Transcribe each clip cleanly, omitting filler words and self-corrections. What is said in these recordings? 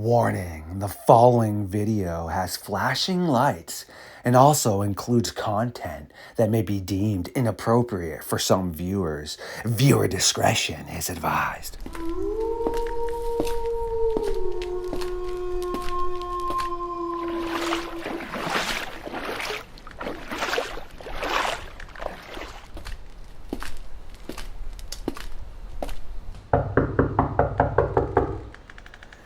Warning, the following video has flashing lights and also includes content that may be deemed inappropriate for some viewers. Viewer discretion is advised.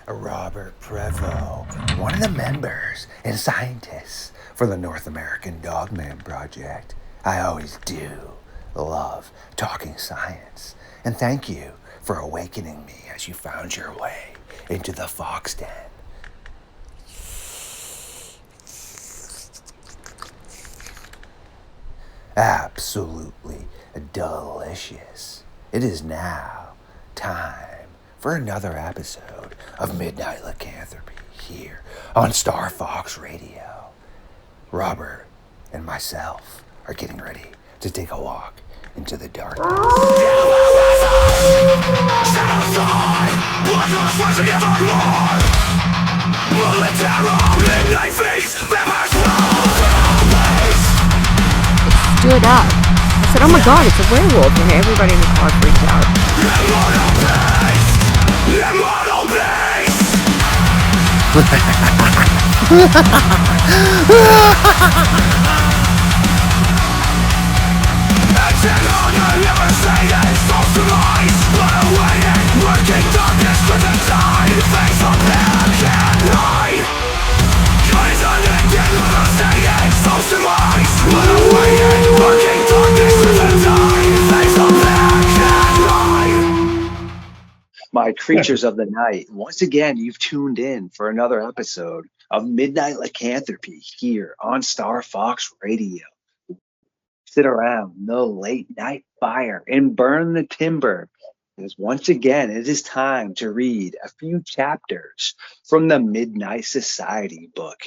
Robert Prevost, one of the members and scientists for the North American Dogman project. I always do love talking science, and thank you for awakening me as you found your way into the fox den. Absolutely delicious. It is now time for another episode of Midnight Lycanthropy here on StarFox Radio. Robert and myself are getting ready to take a walk into the darkness. It stood up. I said, oh my god, it's a werewolf, and everybody in the car freaked out. My creatures of the night, once again, you've tuned in for another episode of Midnight Lycanthropy here on StarFox Radio. Sit around the late night fire and burn the timber, because once again, it is time to read a few chapters from the Midnight Society book.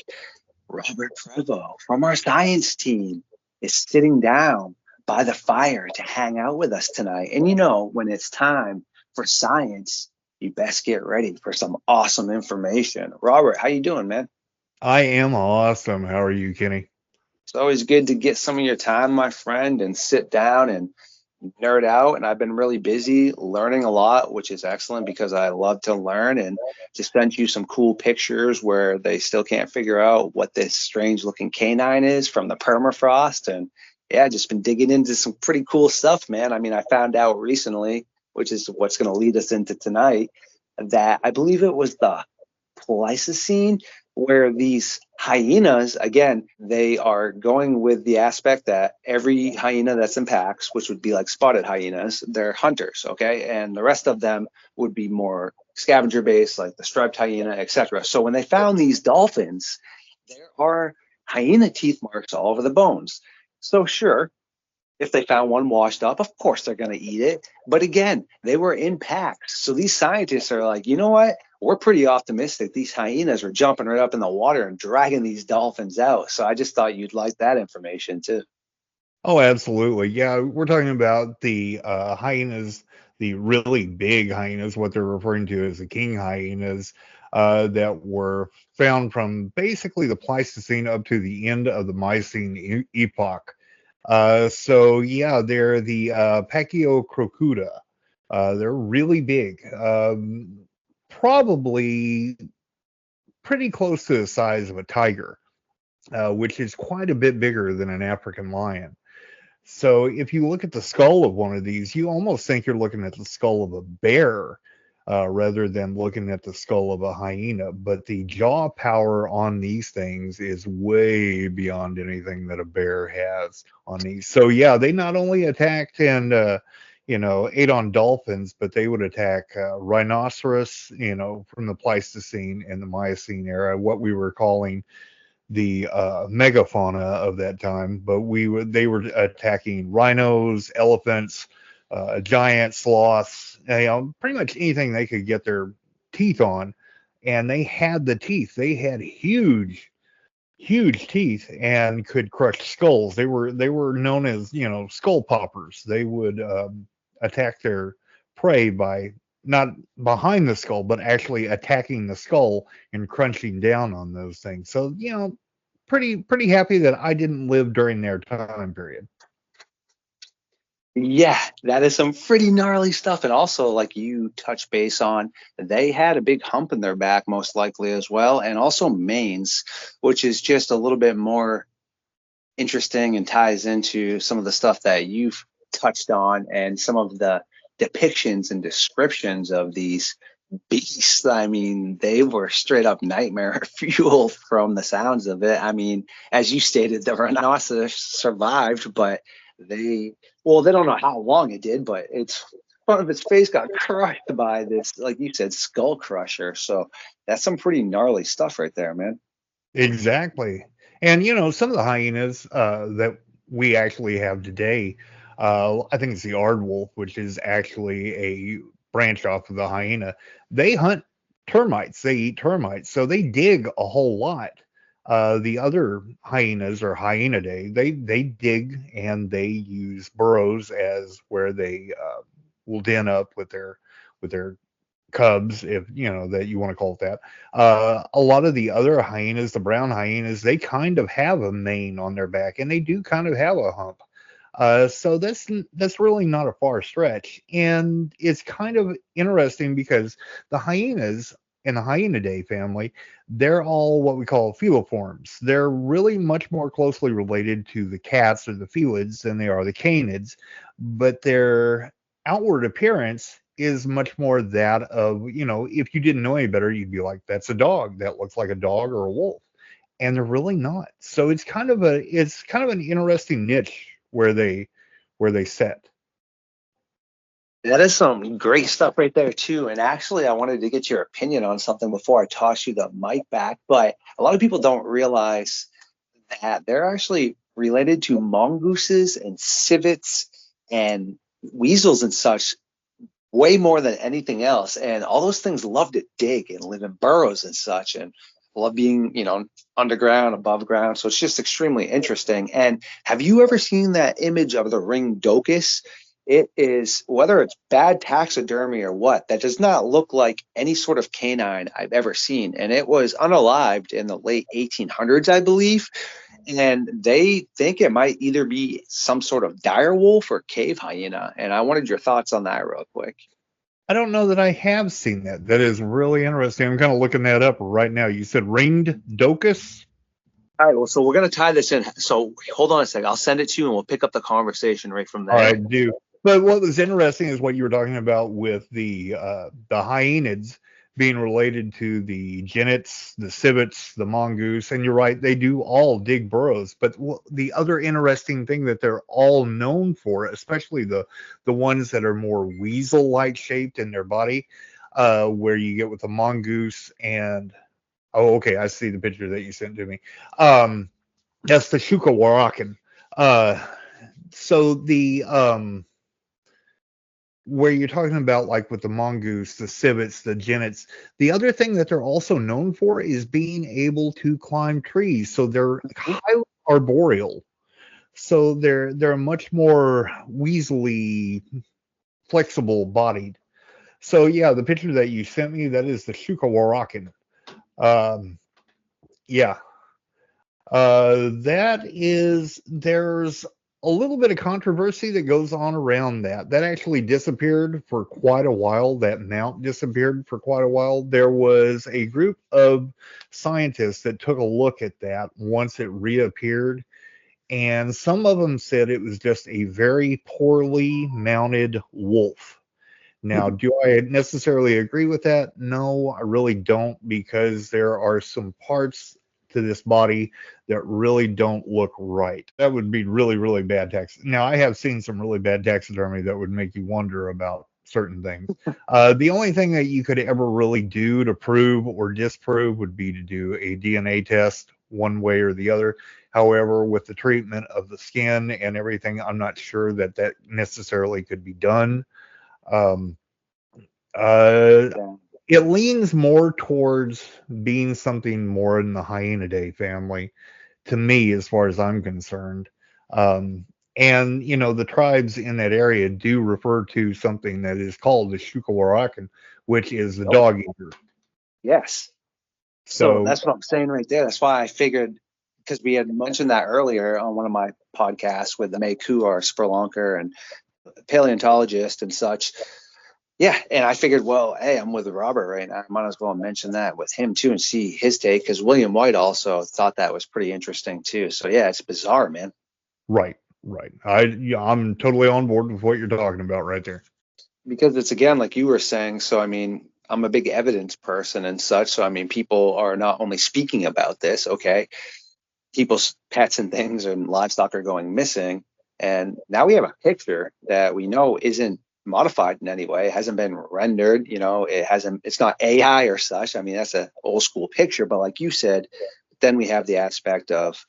Robert Prevost from our science team is sitting down by the fire to hang out with us tonight. And you know, when it's time for science, you best get ready for some awesome information. Robert, how you doing, man? I am awesome. How are you, Kenny? It's always good to get some of your time, my friend, and sit down and nerd out. And I've been really busy learning a lot, which is excellent because I love to learn, and just sent you some cool pictures where they still can't figure out what this strange looking canine is from the permafrost. And yeah, just been digging into some pretty cool stuff, man. I mean, I found out recently, which is what's going to lead us into tonight, that I believe it was the Pleistocene, where these hyenas, again, they are going with the aspect that every hyena that's in packs, which would be like spotted hyenas, they're hunters, okay? And the rest of them would be more scavenger-based, like the striped hyena, etc. So when they found these dolphins, there are hyena teeth marks all over the bones. So sure, if they found one washed up, of course they're going to eat it. But again, they were in packs. So these scientists are like, you know what? We're pretty optimistic. These hyenas are jumping right up in the water and dragging these dolphins out. So I just thought you'd like that information too. Oh, absolutely. Yeah, we're talking about the hyenas, the really big hyenas, what they're referring to as the king hyenas, that were found from basically the Pleistocene up to the end of the Miocene epoch. So yeah, they're the Pachyocrocuta. They're really big, probably pretty close to the size of a tiger, which is quite a bit bigger than an African lion. So if you look at the skull of one of these, you almost think you're looking at the skull of a bear, rather than looking at the skull of a hyena. But the jaw power on these things is way beyond anything that a bear has on these. So yeah, they not only attacked and ate on dolphins, but they would attack rhinoceros, from the Pleistocene and the Miocene era, what we were calling the megafauna of that time. But they were attacking rhinos, elephants, giant sloths, pretty much anything they could get their teeth on. And they had the teeth. They had huge teeth and could crush skulls. They were known as, skull poppers. They would attack their prey by not behind the skull, but actually attacking the skull and crunching down on those things. So, pretty happy that I didn't live during their time period. Yeah, that is some pretty gnarly stuff. And also, like you touch base on, they had a big hump in their back, most likely as well, and also manes, which is just a little bit more interesting and ties into some of the stuff that you've touched on and some of the depictions and descriptions of these beasts. I mean, they were straight up nightmare fuel from the sounds of it. I mean, as you stated, the rhinoceros survived, but they don't know how long it did, but its front of its face got crushed by this, like you said, skull crusher. So that's some pretty gnarly stuff right there, man. Exactly. And some of the hyenas that we actually have today, I think it's the aardwolf, which is actually a branch off of the hyena. They hunt termites. They eat termites, so they dig a whole lot. The other hyenas or Hyenadeae, they dig and they use burrows as where they will den up with their cubs, if that you want to call it that. A lot of the other hyenas, the brown hyenas, they kind of have a mane on their back, and they do kind of have a hump. So that's really not a far stretch, and it's kind of interesting because the hyenas in the Hyenadeae family, they're all what we call feliforms. They're really much more closely related to the cats or the felids than they are the canids, but their outward appearance is much more that of, if you didn't know any better, you'd be like, that's a dog. That looks like a dog or a wolf. And they're really not. So it's kind of an interesting niche where they set. That is some great stuff right there too. And actually, I wanted to get your opinion on something before I toss you the mic back. But a lot of people don't realize that they're actually related to mongooses and civets and weasels and such way more than anything else. And all those things love to dig and live in burrows and such, and love being, underground, above ground. So it's just extremely interesting. And have you ever seen that image of the ring docus? It is, whether it's bad taxidermy or what, that does not look like any sort of canine I've ever seen. And it was unalived in the late 1800s, I believe. And they think it might either be some sort of dire wolf or cave hyena. And I wanted your thoughts on that real quick. I don't know that I have seen that. That is really interesting. I'm kind of looking that up right now. You said ringed docus? All right, well, so we're going to tie this in. So hold on a second. I'll send it to you and we'll pick up the conversation right from there. All right, do. But what was interesting is what you were talking about with the hyenids being related to the genets, the civets, the mongoose, and you're right, they do all dig burrows. But the other interesting thing that they're all known for, especially the ones that are more weasel-like shaped in their body, where you get with the mongoose and okay, I see the picture that you sent to me. That's the Shukawarakan. So the where you're talking about like with the mongoose, the civets, the genets, the other thing that they're also known for is being able to climb trees. So they're highly arboreal. So they're much more weaselly, flexible bodied. So yeah, the picture that you sent me, that is the Shukawarakan. Yeah. There's a little bit of controversy that goes on around that. That actually disappeared for quite a while. That mount disappeared for quite a while. There was a group of scientists that took a look at that once it reappeared, and some of them said it was just a very poorly mounted wolf. Now, do I necessarily agree with that? No, I really don't, because there are some parts to this body that really don't look right. That would be really, really bad taxidermy. Now, I have seen some really bad taxidermy that would make you wonder about certain things. The only thing that you could ever really do to prove or disprove would be to do a DNA test one way or the other. However, with the treatment of the skin and everything, I'm not sure that necessarily could be done. It leans more towards being something more in the Hyenadeae family, to me, as far as I'm concerned. And, the tribes in that area do refer to something that is called the Shukawarakan, which is the Oh, dog eater. yes. So So, that's what I'm saying right there. That's why I figured, because we had mentioned that earlier on one of my podcasts with the Meku, our spelunker and paleontologist and such. Yeah, and I figured, well, hey, I'm with Robert right now. I might as well mention that with him too and see his take, because William White also thought that was pretty interesting too. So yeah, it's bizarre, man. right, right. I'm totally on board with what you're talking about right there. Because it's again like you were saying. So I mean, I'm a big evidence person and such. So I mean, people are not only speaking about this, okay, people's pets and things and livestock are going missing, and now we have a picture that we know isn't modified in any way, it hasn't been rendered, it's not AI or such. I mean, that's an old school picture, but like you said, then we have the aspect of,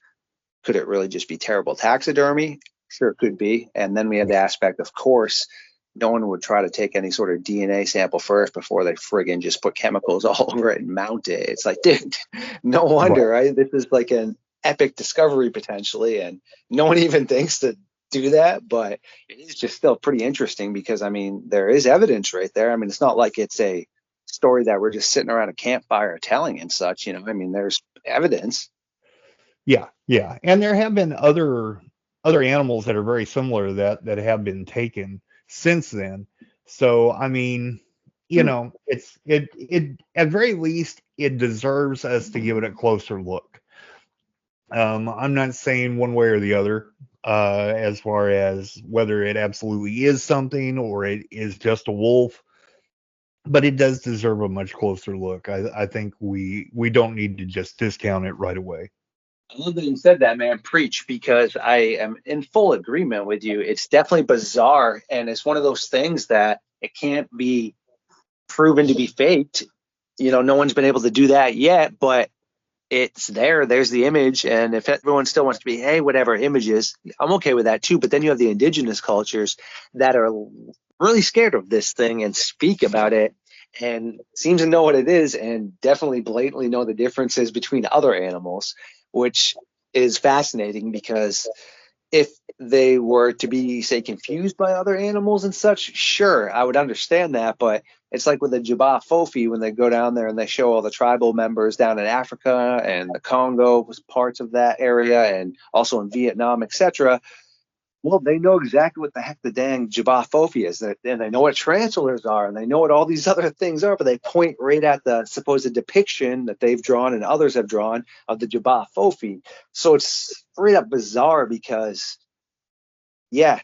could it really just be terrible taxidermy? Sure, it could be. And then we have the aspect, of course, no one would try to take any sort of DNA sample first before they friggin' just put chemicals all over it and mount it. It's like, dude, no wonder, right? This is like an epic discovery potentially, and no one even thinks to do that, but it is just still pretty interesting because, I mean, there is evidence right there. I mean, it's not like it's a story that we're just sitting around a campfire telling and such, I mean, there's evidence. Yeah, yeah. And there have been other animals that are very similar that have been taken since then. So, I mean, it at very least it deserves us to give it a closer look. I'm not saying one way or the other, as far as whether it absolutely is something or it is just a wolf, but it does deserve a much closer look. I think we don't need to just discount it right away. I love that you said that, man. Preach, because I am in full agreement with you. It's definitely bizarre, and it's one of those things that it can't be proven to be faked. No one's been able to do that yet, but it's there. There's the image, and if everyone still wants to be, hey, whatever images, I'm okay with that too. But then you have the indigenous cultures that are really scared of this thing and speak about it and seem to know what it is and definitely blatantly know the differences between other animals, which is fascinating because if they were to be, say, confused by other animals and such, sure, I would understand that. But it's like with the Jabba Fofi when they go down there and they show all the tribal members down in Africa and the Congo was parts of that area and also in Vietnam, etc. Well, they know exactly what the heck the dang Jabba Fofi is, and they know what tarantulas are, and they know what all these other things are, but they point right at the supposed depiction that they've drawn and others have drawn of the Jabba Fofi. So it's straight up bizarre because, yeah,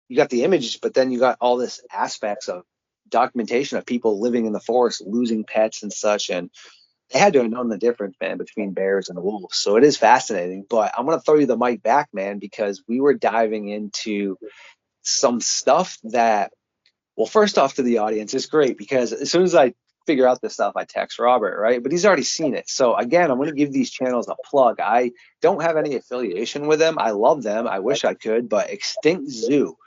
you got the images, but then you got all this aspects of documentation of people living in the forest, losing pets and such, and they had to have known the difference, man, between bears and wolves. So it is fascinating. But I'm going to throw you the mic back, man, because we were diving into some stuff that, well, first off, to the audience, it's great because as soon as I figure out this stuff, I text Robert, right? But he's already seen it. So again, I'm going to give these channels a plug. I don't have any affiliation with them. I love them. I wish I could, but Extinct Zoo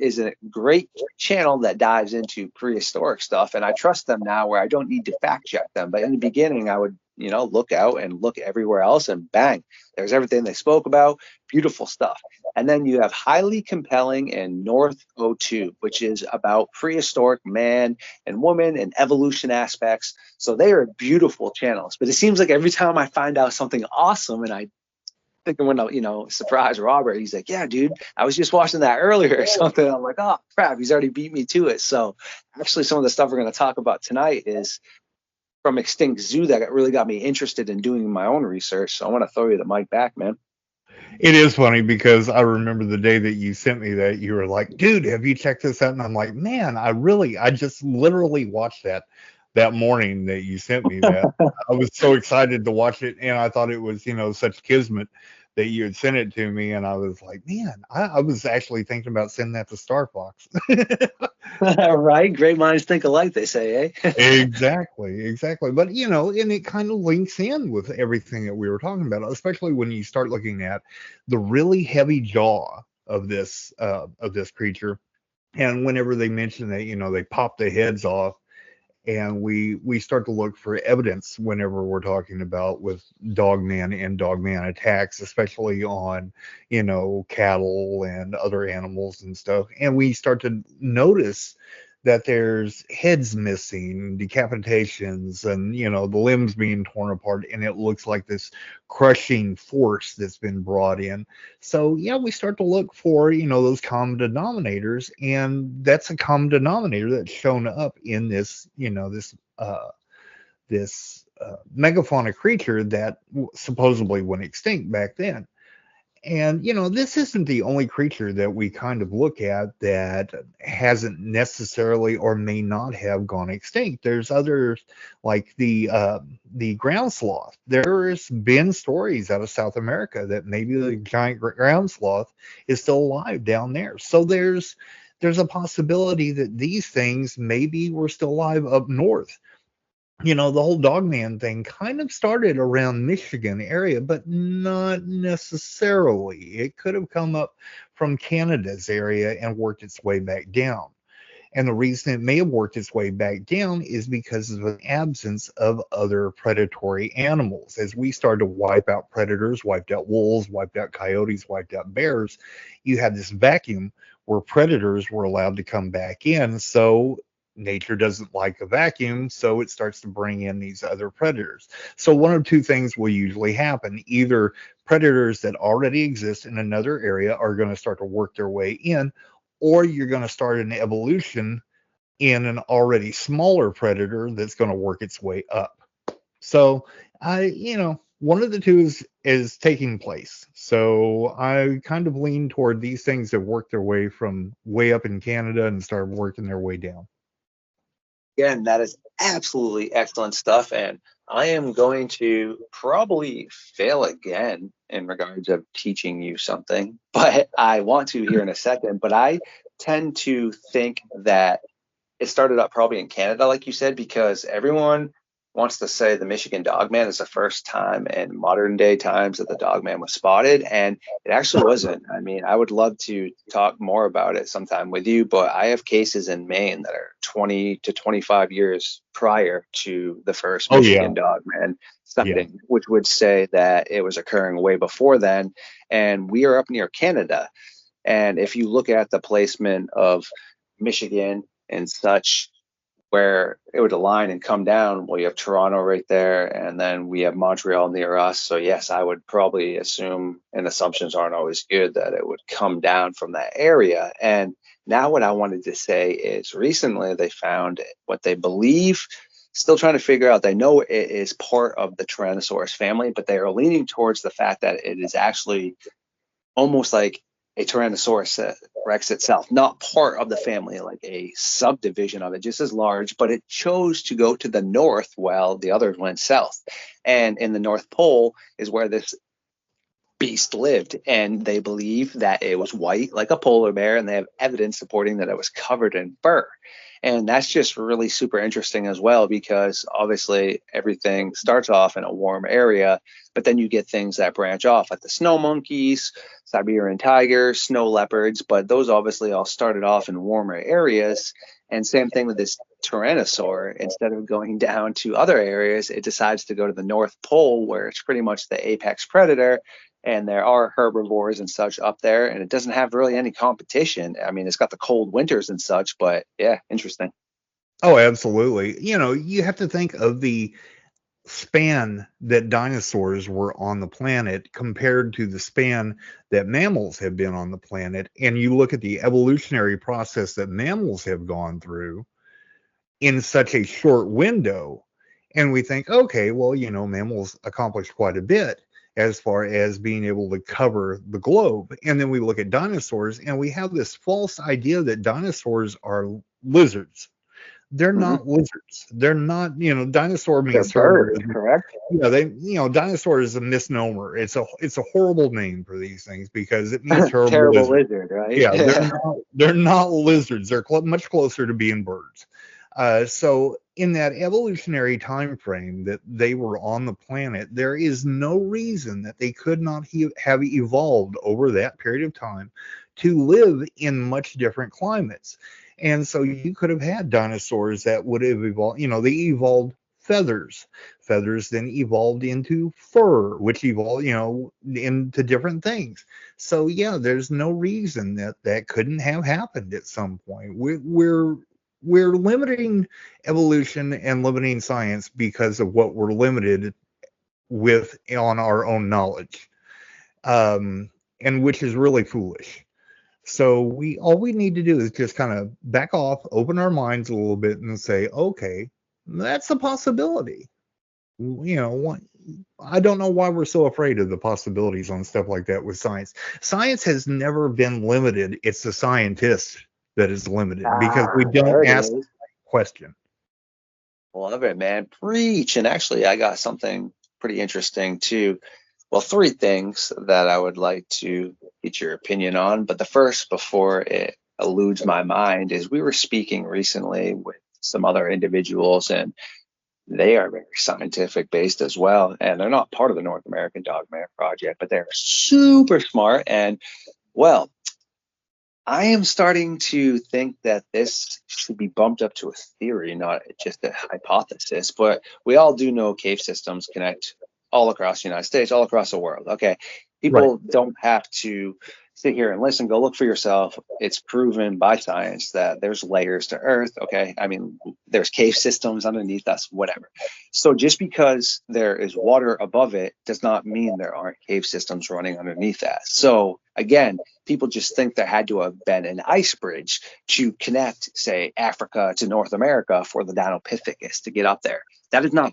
is a great channel that dives into prehistoric stuff, and I trust them now where I don't need to fact check them. But in the beginning, I would, look out and look everywhere else, and bang, there's everything they spoke about. Beautiful stuff. And then you have Highly Compelling and North O2, which is about prehistoric man and woman and evolution aspects. So they are beautiful channels. But it seems like every time I find out something awesome and I think I'm gonna, surprise Robert. He's like, yeah, dude, I was just watching that earlier or something. I'm like, oh crap, he's already beat me to it. So actually some of the stuff we're gonna talk about tonight is from Extinct Zoo that really got me interested in doing my own research. So I want to throw you the mic back, man. It is funny because I remember the day that you sent me that you were like, dude, have you checked this out? And I'm like, man, I just literally watched that morning that you sent me that. I was so excited to watch it, and I thought it was, such kismet that you had sent it to me, and I was like, man, I was actually thinking about sending that to StarFox. Right? Great minds think alike, they say, eh? Exactly. But, and it kind of links in with everything that we were talking about, especially when you start looking at the really heavy jaw of this creature. And whenever they mention that, they pop the heads off, And we start to look for evidence whenever we're talking about with Dogman and Dogman attacks, especially on, cattle and other animals and stuff. And we start to notice that there's heads missing, decapitations, and the limbs being torn apart, and it looks like this crushing force that's been brought in. So yeah, we start to look for those common denominators, and that's a common denominator that's shown up in this megafauna creature that supposedly went extinct back then. And, this isn't the only creature that we kind of look at that hasn't necessarily or may not have gone extinct. There's others like the ground sloth. There's been stories out of South America that maybe the giant ground sloth is still alive down there. So there's a possibility that these things maybe were still alive up north. The whole Dogman thing kind of started around Michigan area, but not necessarily. It could have come up from Canada's area and worked its way back down. And the reason it may have worked its way back down is because of an absence of other predatory animals. As we started to wipe out predators, wiped out wolves, wiped out coyotes, wiped out bears, you had this vacuum where predators were allowed to come back in. So nature doesn't like a vacuum, so it starts to bring in these other predators. So one of two things will usually happen. Either predators that already exist in another area are going to start to work their way in, or you're going to start an evolution in an already smaller predator that's going to work its way up. So one of the two is taking place. So I kind of lean toward these things that work their way from way up in Canada and start working their way down. Again, that is absolutely excellent stuff. And I am going to probably fail again in regards of teaching you something, but I want to here in a second. But I tend to think that it started up probably in Canada, like you said, because everyone wants to say the Michigan Dogman is the first time in modern day times that the Dogman was spotted, and it actually wasn't. I mean, I would love to talk more about it sometime with you, but I have cases in Maine that are 20 to 25 years prior to the first Michigan Dogman sighting, which would say that it was occurring way before then. And we are up near Canada. And if you look at the placement of Michigan and such, where it would align and come down, well, you have Toronto right there, and then we have Montreal near us. So yes, I would probably assume, and assumptions aren't always good, that it would come down from that area. And now what I wanted to say is recently they found what they believe, still trying to figure out, they know it is part of the Tyrannosaurus family, but they are leaning towards the fact that it is actually almost like a Tyrannosaurus Rex itself, not part of the family, like a subdivision of it, just as large, but it chose to go to the north while the others went south. And in the North Pole is where this beast lived, and they believe that it was white like a polar bear, and they have evidence supporting that it was covered in fur. And that's just really super interesting as well, because obviously everything starts off in a warm area, but then you get things that branch off, like the snow monkeys, Siberian tigers, snow leopards, but those obviously all started off in warmer areas. And same thing with this Tyrannosaur. Instead of going down to other areas, it decides to go to the North Pole, where it's pretty much the apex predator, and there are herbivores and such up there, and it doesn't have really any competition. I mean, it's got the cold winters and such, but yeah, interesting. Oh, absolutely. You have to think of the span that dinosaurs were on the planet compared to the span that mammals have been on the planet. And you look at the evolutionary process that mammals have gone through in such a short window, and we think, okay, well, mammals accomplished quite a bit as far as being able to cover the globe. And then we look at dinosaurs, and we have this false idea that dinosaurs are lizards. They're not lizards. They're not, dinosaur means birds, correct? Dinosaur is a misnomer. It's a horrible name for these things because it means terrible lizard, right? Yeah, they're not lizards. They're much closer to being birds. So in that evolutionary time frame that they were on the planet, there is no reason that they could not have evolved over that period of time to live in much different climates. And so you could have had dinosaurs that would have evolved, they evolved feathers. Feathers then evolved into fur, which evolved, into different things. So yeah, there's no reason that that couldn't have happened at some point. We're limiting evolution and limiting science because of what we're limited with on our own knowledge, and which is really foolish. So all we need to do is just kind of back off, open our minds a little bit, and say, okay, that's a possibility. I don't know why we're so afraid of the possibilities on stuff like that with science. Science has never been limited. It's the scientist that is limited because we There don't it ask the is. question. Love it, man. Preach. And actually, I got something pretty interesting too. Well, three things that I would like to get your opinion on. But the first, before it eludes my mind, is we were speaking recently with some other individuals, and they are very scientific based as well. And they're not part of the North American Dogman Project, but they're super smart. And well, I am starting to think that this should be bumped up to a theory, not just a hypothesis. But we all do know cave systems connect all across the United States, all across the world. Okay. Right. People don't have to sit here and listen, go look for yourself. It's proven by science that there's layers to Earth. Okay. I mean, there's cave systems underneath us, whatever. So just because there is water above it does not mean there aren't cave systems running underneath that. So again, people just think there had to have been an ice bridge to connect, say, Africa to North America for the Dinopithecus to get up there. That is not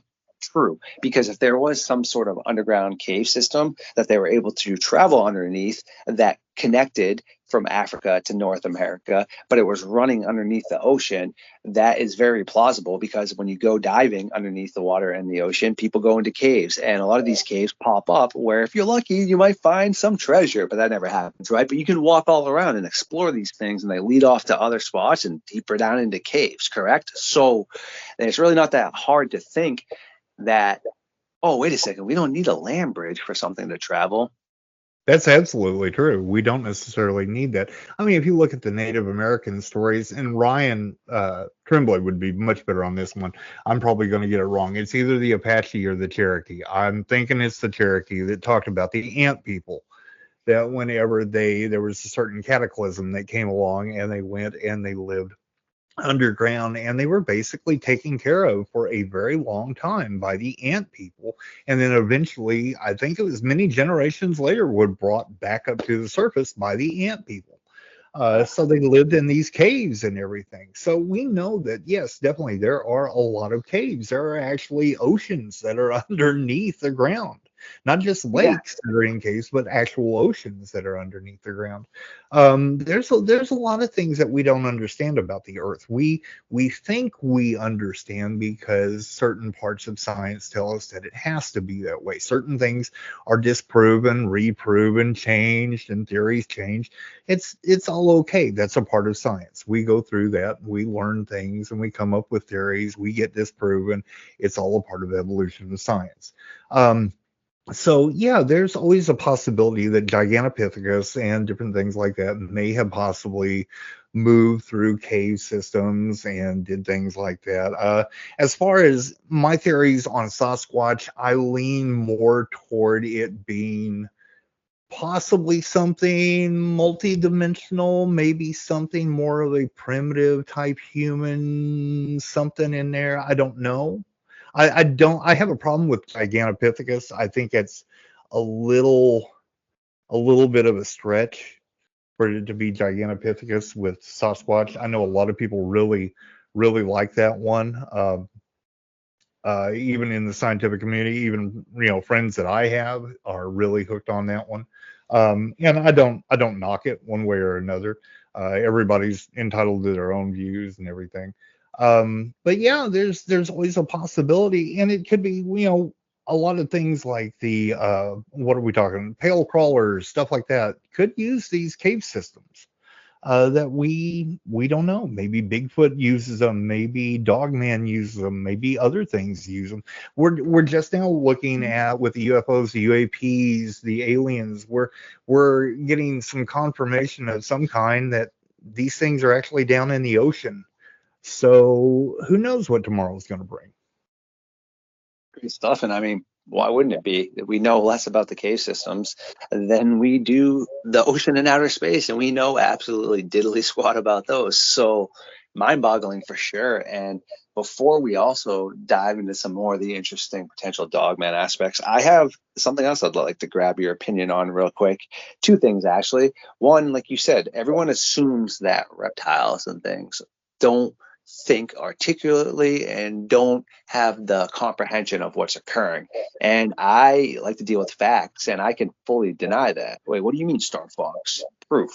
true, because if there was some sort of underground cave system that they were able to travel underneath that connected from Africa to North America, but it was running underneath the ocean, that is very plausible, because when you go diving underneath the water in the ocean, people go into caves, and a lot of these caves pop up where, if you're lucky, you might find some treasure, but that never happens, right? But you can walk all around and explore these things, and they lead off to other spots and deeper down into caves, correct? So it's really not that hard to think that, oh, wait a second, we don't need a land bridge for something to travel. That's absolutely true. We don't necessarily need that. I mean, if you look at the Native American stories, and Ryan Tremblay would be much better on this one. I'm probably going to get it wrong. It's either the Apache or the Cherokee. I'm thinking it's the Cherokee that talked about the ant people. That whenever there was a certain cataclysm that came along, and they went and they lived underground, and they were basically taken care of for a very long time by the ant people, and then eventually, I think it was many generations later, were brought back up to the surface by the ant people. So they lived in these caves and everything. So we know that, yes, definitely there are a lot of caves. There are actually oceans that are underneath the ground, not just Yeah. lakes that are in caves, but actual oceans that are underneath the ground. There's a lot of things that we don't understand about the Earth. We think we understand because certain parts of science tell us that it has to be that way. Certain things are disproven, reproven, changed, and theories change. It's all okay. That's a part of science. We go through that. We learn things and we come up with theories. We get disproven. It's all a part of evolution of science. So yeah, there's always a possibility that Gigantopithecus and different things like that may have possibly moved through cave systems and did things like that. As far as my theories on Sasquatch, I lean more toward it being possibly something multi-dimensional, maybe something more of a primitive type human, something in there. I don't know. I don't. I have a problem with Gigantopithecus. I think it's a little bit of a stretch for it to be Gigantopithecus with Sasquatch. I know a lot of people really like that one. Even in the scientific community, even friends that I have are really hooked on that one. And I don't knock it one way or another. Everybody's entitled to their own views and everything. But yeah, there's always a possibility, and it could be a lot of things like the what are we talking, pale crawlers, stuff like that could use these cave systems. That we don't know. Maybe Bigfoot uses them. Maybe Dogman uses them. Maybe other things use them. We're just now looking at, with the UFOs, the UAPs, the aliens. We're getting some confirmation of some kind that these things are actually down in the ocean. So who knows what tomorrow's going to bring? Great stuff. And I mean, why wouldn't it be? We know less about the cave systems than we do the ocean and outer space, and we know absolutely diddly squat about those. So mind-boggling for sure. And before we also dive into some more of the interesting potential Dogman aspects, I have something else I'd like to grab your opinion on real quick. Two things, actually. One, like you said, everyone assumes that reptiles and things don't think articulately and don't have the comprehension of what's occurring. And I like to deal with facts, and I can fully deny that. Wait, what do you mean, Star Fox? Proof.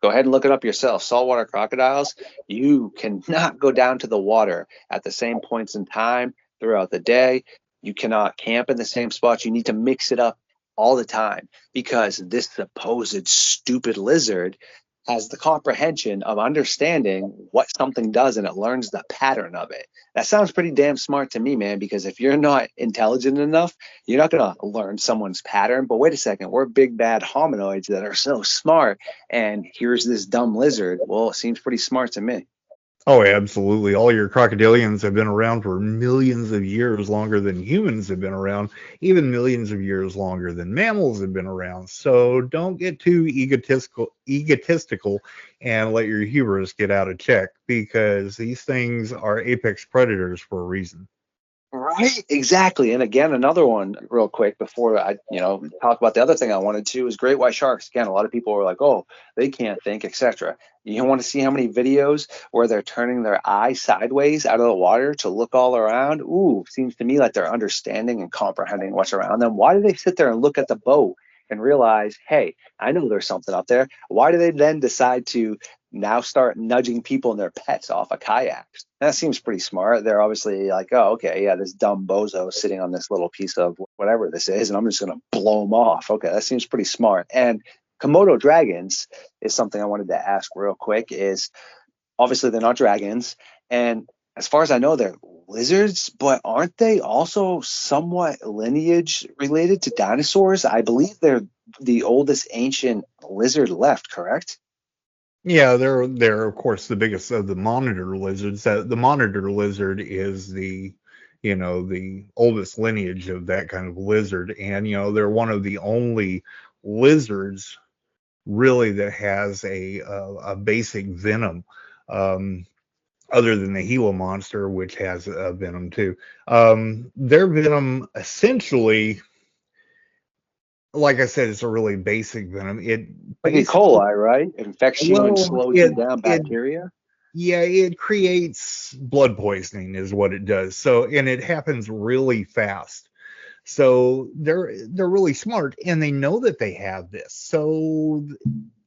Go ahead and look it up yourself. Saltwater crocodiles, you cannot go down to the water at the same points in time throughout the day. You cannot camp in the same spots. You need to mix it up all the time because this supposed stupid lizard has the comprehension of understanding what something does, and it learns the pattern of it. That sounds pretty damn smart to me, man, because if you're not intelligent enough, you're not going to learn someone's pattern. But wait a second, we're big bad hominoids that are so smart, and here's this dumb lizard. Well, it seems pretty smart to me. Oh, absolutely. All your crocodilians have been around for millions of years longer than humans have been around, even millions of years longer than mammals have been around. So don't get too egotistical and let your hubris get out of check, because these things are apex predators for a reason. Right, exactly. And again, another one real quick before I, talk about the other thing I wanted to is great white sharks. Again, a lot of people were like, oh, they can't think, etc. You want to see how many videos where they're turning their eye sideways out of the water to look all around? Ooh, seems to me like they're understanding and comprehending what's around them. Why do they sit there and look at the boat and realize, hey, I know there's something up there? Why do they then decide to now start nudging people and their pets off of kayaks? That seems pretty smart. They're obviously like, oh, okay, yeah, this dumb bozo sitting on this little piece of whatever this is, and I'm just going to blow him off. Okay, that seems pretty smart. And Komodo dragons is something I wanted to ask real quick. Is obviously they're not dragons, and as far as I know, they're lizards, but aren't they also somewhat lineage related to dinosaurs? I believe they're the oldest ancient lizard left, correct? Yeah, they're of course the biggest of the monitor lizards. The monitor lizard is the oldest lineage of that kind of lizard, and they're one of the only lizards really that has a basic venom, other than the Gila monster, which has a venom too. Their venom essentially, like I said, it's a really basic venom. It Like E. coli, right? Infects you and slows you down, bacteria. It creates blood poisoning is what it does. So, and it happens really fast. So they're really smart, and they know that they have this. So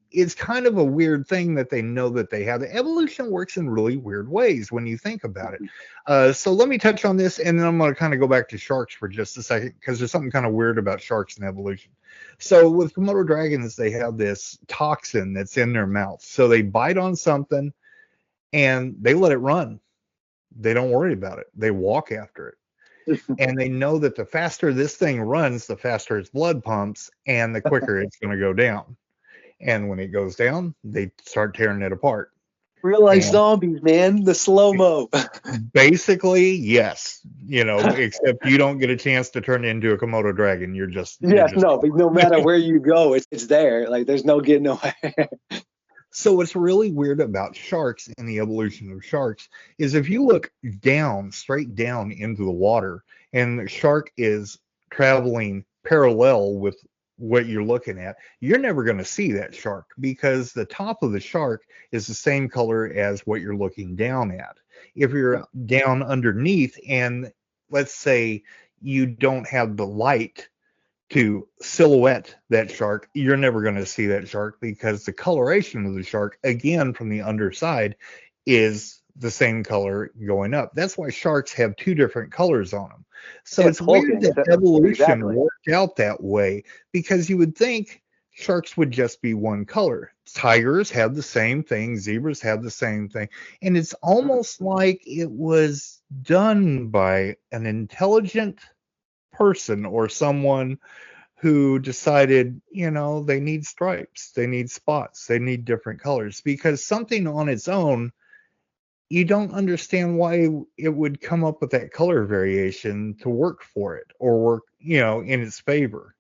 it's kind of a weird thing that they know that they have. Evolution works in really weird ways when you think about it. So let me touch on this, and then I'm going to kind of go back to sharks for just a second, because there's something kind of weird about sharks and evolution. So with Komodo dragons, they have this toxin that's in their mouth. So they bite on something and they let it run. They don't worry about it. They walk after it. And they know that the faster this thing runs, the faster its blood pumps, and the quicker it's going to go down. And when it goes down, they start tearing it apart. Real life zombies, man. The slow-mo. Basically, yes. Except you don't get a chance to turn into a Komodo dragon. But no matter where you go, it's there. Like, there's no getting away. So what's really weird about sharks and the evolution of sharks is if you look down, straight down into the water, and the shark is traveling parallel with what you're looking at, you're never going to see that shark, because the top of the shark is the same color as what you're looking down at. If you're down underneath, and let's say you don't have the light to silhouette that shark, you're never going to see that shark, because the coloration of the shark, again, from the underside, is the same color going up. That's why sharks have two different colors on them. So it's weird that evolution worked out that way, because you would think sharks would just be one color. Tigers have the same thing. Zebras have the same thing. And it's almost like it was done by an intelligent person or someone who decided, they need stripes, they need spots, they need different colors, because something on its own, you don't understand why it would come up with that color variation to work for it or work, in its favor.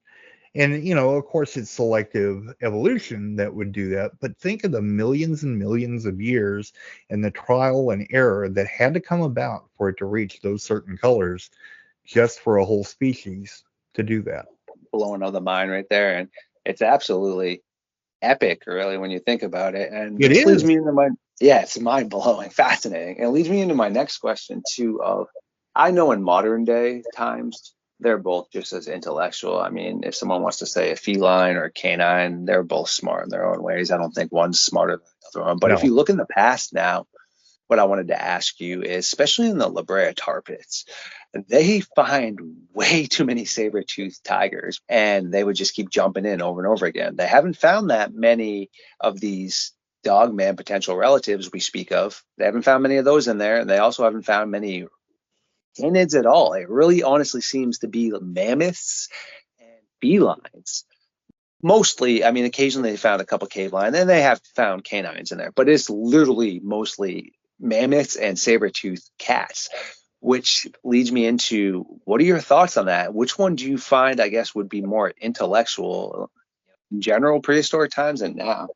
And, of course, it's selective evolution that would do that. But think of the millions and millions of years and the trial and error that had to come about for it to reach those certain colors just for a whole species to do that. Blowing up the mind right there. And it's absolutely epic, really, when you think about it. And It this leads is. me into yeah, it's mind blowing, fascinating. And it leads me into my next question, too. I know in modern day times, they're both just as intellectual. I mean, if someone wants to say a feline or a canine, they're both smart in their own ways. I don't think one's smarter than the other one. But if No. you look in the past now, what I wanted to ask you is, especially in the La Brea tar pits, they find way too many saber-toothed tigers, and they would just keep jumping in over and over again. They haven't found that many of these dogman potential relatives we speak of. They haven't found many of those in there, and they also haven't found many canids at all. It really honestly seems to be mammoths and felines. Mostly, I mean, occasionally they found a couple cave lions, and they have found canines in there, but it's literally mostly mammoths and saber-toothed cats, which leads me into, what are your thoughts on that? Which one do you find, I guess, would be more intellectual in general, prehistoric times and now?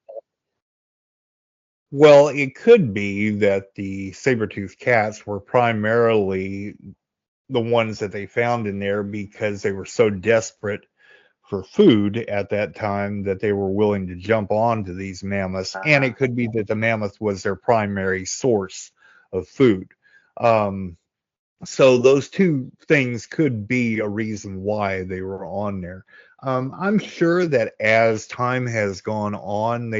Well, it could be that the saber-toothed cats were primarily the ones that they found in there because they were so desperate for food at that time that they were willing to jump onto these mammoths. And it could be that the mammoth was their primary source of food. So those two things could be a reason why they were on there. I'm sure that as time has gone on,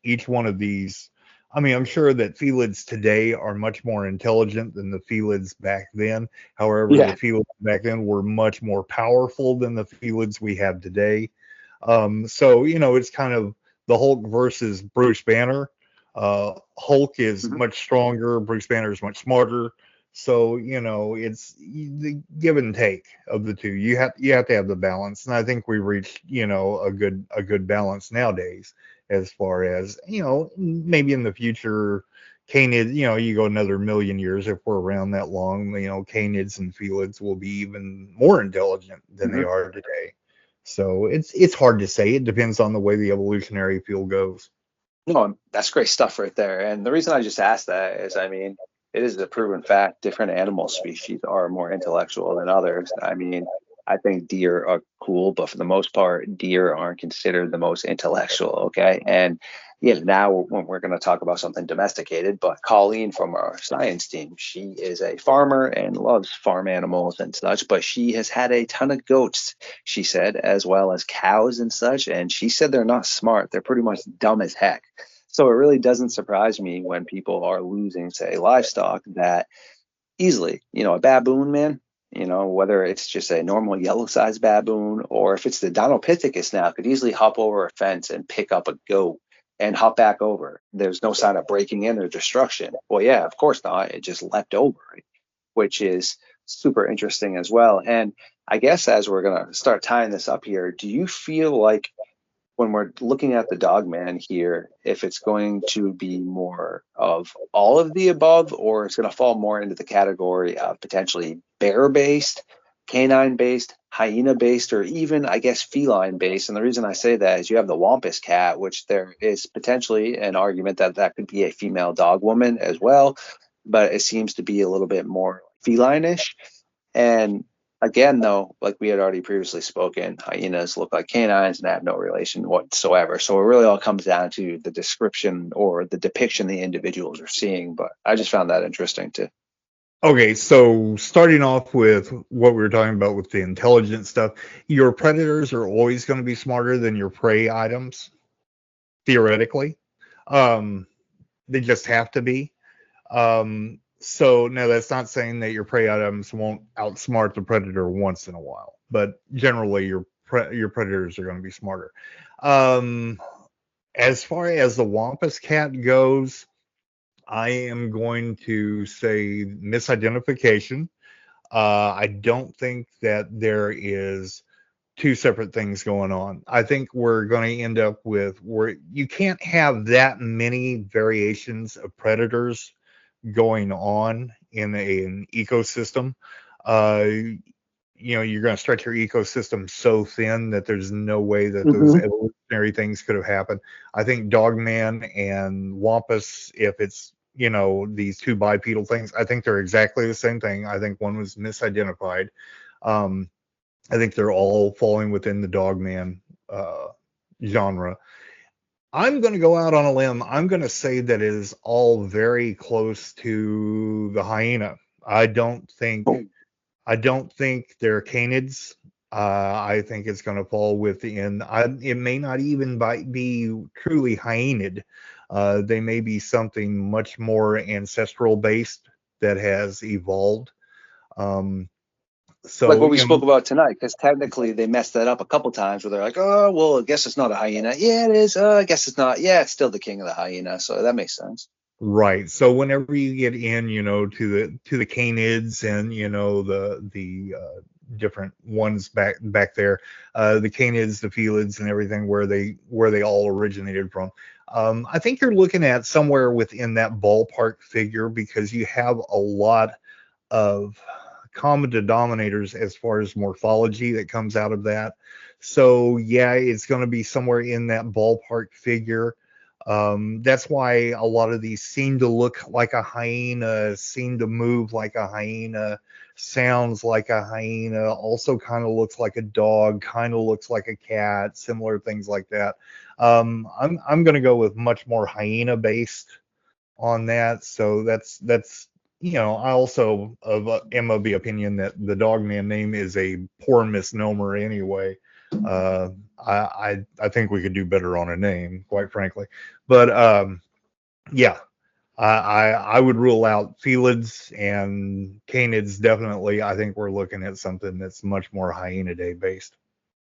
each one of these, I mean, I'm sure that felids today are much more intelligent than the felids back then. However, the Yeah. felids back then were much more powerful than the felids we have today. So, it's kind of the Hulk versus Bruce Banner. Hulk is Mhm. much stronger, Bruce Banner is much smarter. So, it's the give and take of the two. You have to have the balance, and I think we reached, a good balance nowadays, as far as, maybe in the future, canid, you go another million years, if we're around that long, canids and felids will be even more intelligent than they Mhm. are today. So it's hard to say. It depends on the way the evolutionary field goes. No, that's great stuff right there. And the reason I just asked that is, I mean, it is a proven fact different animal species are more intellectual than others. I mean, I think deer are cool, but for the most part, deer aren't considered the most intellectual. Okay. And yeah, now when we're going to talk about something domesticated, but Colleen from our science team, she is a farmer and loves farm animals and such, but she has had a ton of goats, she said, as well as cows and such. And she said they're not smart. They're pretty much dumb as heck. So it really doesn't surprise me when people are losing, say, livestock that easily. A baboon, man, whether it's just a normal yellow-sized baboon or if it's the Dinopithecus now, could easily hop over a fence and pick up a goat and hop back over. There's no sign of breaking in or destruction. Well, yeah, of course not. It just leapt over, right? Which is super interesting as well. And I guess as we're going to start tying this up here, do you feel like when we're looking at the Dogman here, if it's going to be more of all of the above, or it's going to fall more into the category of potentially bear-based, canine-based, hyena-based, or even, I guess, feline-based. And the reason I say that is you have the Wampus cat, which there is potentially an argument that that could be a female dog woman as well, but it seems to be a little bit more feline-ish. And again, though, like we had already previously spoken, hyenas look like canines and have no relation whatsoever. So it really all comes down to the description or the depiction the individuals are seeing. But I just found that interesting too. Okay, so starting off with what we were talking about with the intelligence stuff, your predators are always going to be smarter than your prey items, theoretically. Um, they just have to be. So now that's not saying that your prey items won't outsmart the predator once in a while, but generally your predators are going to be smarter. Um, as far as the Wampus cat goes, I am going to say misidentification. I don't think that there is two separate things going on. I think we're going to end up with where you can't have that many variations of predators going on in an ecosystem. Uh, you're going to stretch your ecosystem so thin that there's no way that those evolutionary things could have happened. I think Dogman and Wampus, if it's, these two bipedal things, I think they're exactly the same thing. I think one was misidentified. I think they're all falling within the Dogman genre. I'm going to go out on a limb. I'm going to say that it is all very close to the hyena. I don't think they're canids. I think it's going to fall within. It may not even be truly hyenid. They may be something much more ancestral based that has evolved. So like what we spoke about tonight, because technically they messed that up a couple times where they're like, oh, well, I guess it's not a hyena. Yeah, it is. I guess it's not. Yeah, it's still the king of the hyena. So that makes sense. Right. So whenever you get in, to the canids and the different ones back there, the canids, the felids, and everything, where they all originated from. I think you're looking at somewhere within that ballpark figure, because you have a lot of common denominators as far as morphology that comes out of that. So yeah, it's going to be somewhere in that ballpark figure. That's why a lot of these seem to look like a hyena, seem to move like a hyena, sounds like a hyena, also kind of looks like a dog, kind of looks like a cat, similar things like that. I'm going to go with much more hyena based on that. So that's I also am of the opinion that the Dogman name is a poor misnomer anyway. I think we could do better on a name, quite frankly. But yeah, I would rule out felids and canids definitely. I think we're looking at something that's much more hyenidae based.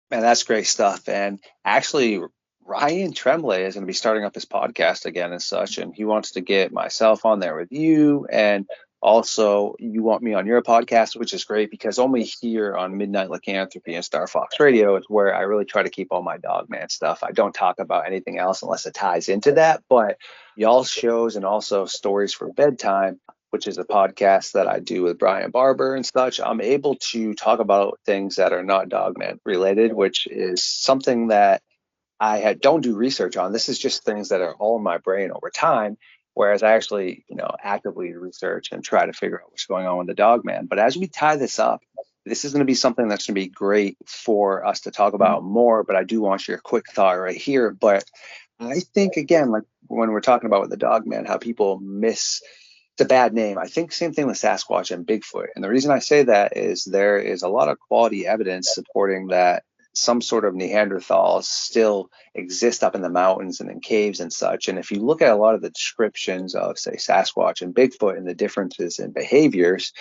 Man, that's great stuff. And actually, Ryan Tremblay is going to be starting up his podcast again and such, and he wants to get myself on there with you, and also you want me on your podcast, which is great because only here on Midnight Lycanthropy and Star Fox Radio is where I really try to keep all my Dogman stuff. I don't talk about anything else unless it ties into that, but y'all's shows and also Stories for Bedtime, which is a podcast that I do with Brian Barber and such, I'm able to talk about things that are not Dogman related, which is something that don't do research on. This is just things that are all in my brain over time, whereas I actually, actively research and try to figure out what's going on with the Dogman. But as we tie this up, this is going to be something that's going to be great for us to talk about more, but I do want your quick thought right here. But I think, again, like when we're talking about with the Dogman, how people miss it's a bad name. I think same thing with Sasquatch and Bigfoot. And the reason I say that is there is a lot of quality evidence supporting that some sort of Neanderthals still exist up in the mountains and in caves and such. And if you look at a lot of the descriptions of, say, Sasquatch and Bigfoot and the differences in behaviors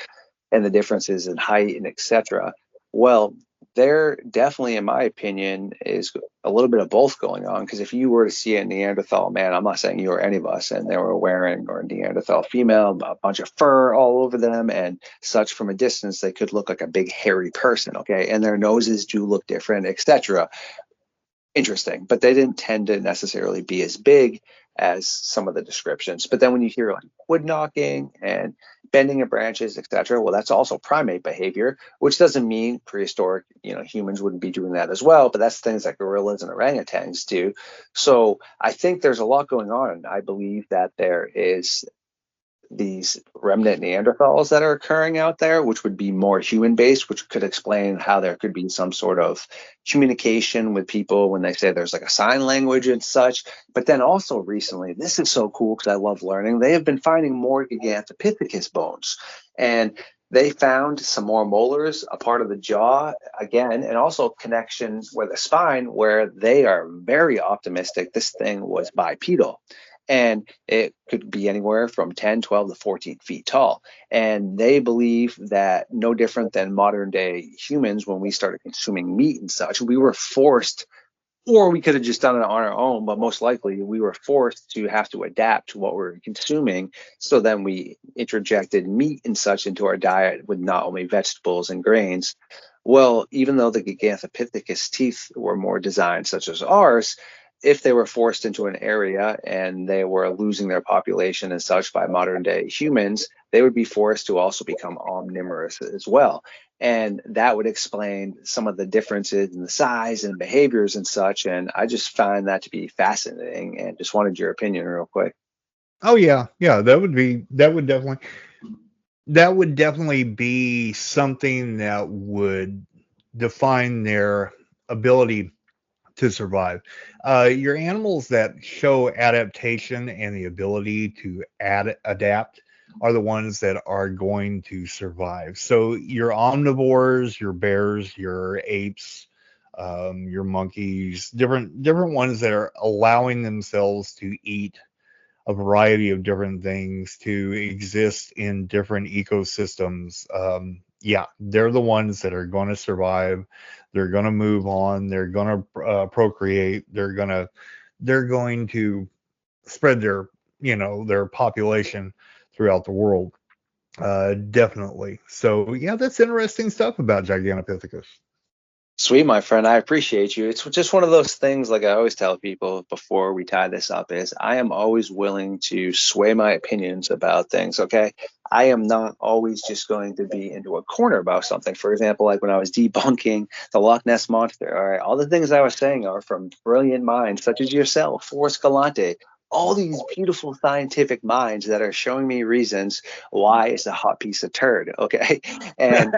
and the differences in height and etc., well, there definitely, in my opinion, is a little bit of both going on. Because if you were to see a Neanderthal man, I'm not saying you or any of us, and they were wearing, or a Neanderthal female, a bunch of fur all over them and such, from a distance, they could look like a big hairy person, okay? And their noses do look different, etc. Interesting, but they didn't tend to necessarily be as big as some of the descriptions. But then when you hear like wood knocking and bending of branches, etc., well, that's also primate behavior, which doesn't mean prehistoric, humans wouldn't be doing that as well. But that's things that gorillas and orangutans do. So I think there's a lot going on. I believe that there is these remnant Neanderthals that are occurring out there, which would be more human-based, which could explain how there could be some sort of communication with people when they say there's like a sign language and such. But then also recently, this is so cool because I love learning, they have been finding more Gigantopithecus bones. And they found some more molars, a part of the jaw again, and also connection with the spine, where they are very optimistic this thing was bipedal. And it could be anywhere from 10, 12 to 14 feet tall. And they believe that no different than modern day humans, when we started consuming meat and such, we were forced, or we could have just done it on our own, but most likely we were forced to have to adapt to what we were consuming. So then we interjected meat and such into our diet with not only vegetables and grains, Well, even though the Gigantopithecus teeth were more designed, such as ours, if they were forced into an area and they were losing their population and such by modern day humans, they would be forced to also become omnivorous as well. And that would explain some of the differences in the size and behaviors and such. And I just find that to be fascinating and just wanted your opinion real quick. Oh yeah, yeah, that would definitely be something that would define their ability to survive. Your animals that show adaptation and the ability to adapt are the ones that are going to survive. So your omnivores, your bears, your apes, your monkeys, different ones that are allowing themselves to eat a variety of different things to exist in different ecosystems. Yeah, they're the ones that are going to survive. They're going to move on. They're going to procreate. They're going to spread their population throughout the world. Definitely. So yeah, that's interesting stuff about Gigantopithecus. Sweet, my friend. I appreciate you. It's just one of those things, like I always tell people before we tie this up, is I am always willing to sway my opinions about things, okay? I am not always just going to be into a corner about something. For example, like when I was debunking the Loch Ness Monster, all right, all the things I was saying are from brilliant minds such as yourself, Forrest Galante, all these beautiful scientific minds that are showing me reasons why it's a hot piece of turd, okay? And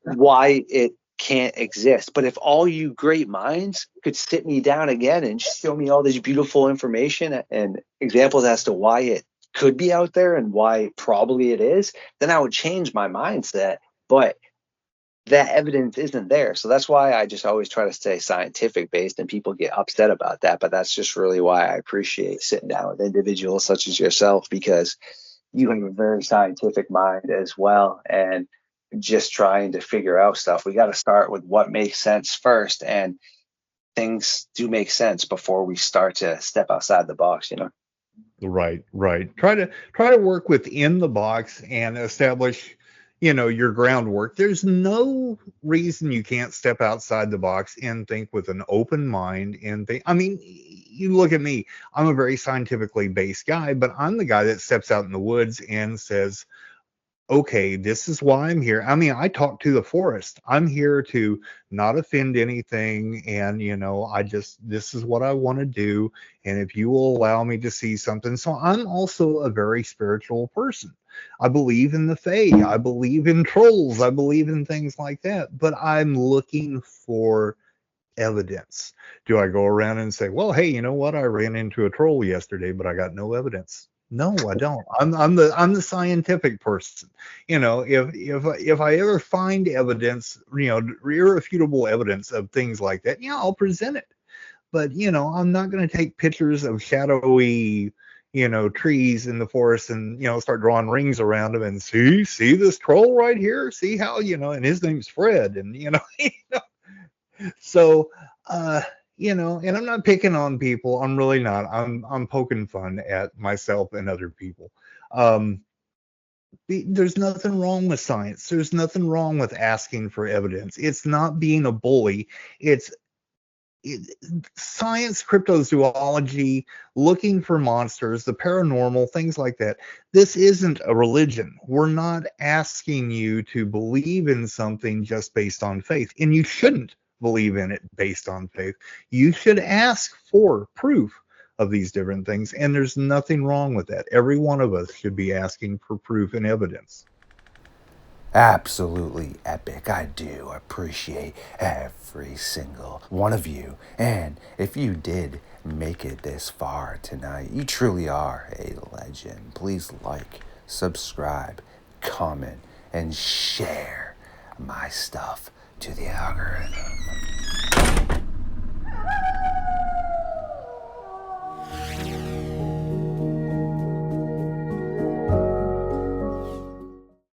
why it can't exist. But if all you great minds could sit me down again and show me all this beautiful information and examples as to why it could be out there and why probably it is, then I would change my mindset. But that evidence isn't there. So that's why I just always try to stay scientific based, and people get upset about that. But that's just really why I appreciate sitting down with individuals such as yourself, because you have a very scientific mind as well. And just trying to figure out stuff, we got to start with what makes sense first. And things do make sense before we start to step outside the box, you know? Right, right. Try to work within the box and establish, your groundwork. There's no reason you can't step outside the box and think with an open mind and think. I mean, you look at me. I'm a very scientifically based guy, but I'm the guy that steps out in the woods and says, okay, this is why I'm here. I mean, I talk to the forest. I'm here to not offend anything. And, this is what I want to do. And if you will allow me to see something. So I'm also a very spiritual person. I believe in the Fae. I believe in trolls. I believe in things like that. But I'm looking for evidence. Do I go around and say, well, hey, you know what? I ran into a troll yesterday, but I got no evidence. No, I don't. I'm the scientific person. If I ever find evidence, irrefutable evidence of things like that, yeah, I'll present it. But I'm not going to take pictures of shadowy, trees in the forest and start drawing rings around them and see this troll right here. See how and his name's Fred, and so and I'm not picking on people. I'm really not. I'm poking fun at myself and other people. There's nothing wrong with science. There's nothing wrong with asking for evidence. It's not being a bully. Science, cryptozoology, looking for monsters, the paranormal, things like that. This isn't a religion. We're not asking you to believe in something just based on faith, and you shouldn't believe in it based on faith. You should ask for proof of these different things, and there's nothing wrong with that. Every one of us should be asking for proof and evidence. Absolutely epic. I do appreciate every single one of you. And if you did make it this far tonight, you truly are a legend. Please like, subscribe, comment, and share my stuff to the algorithm.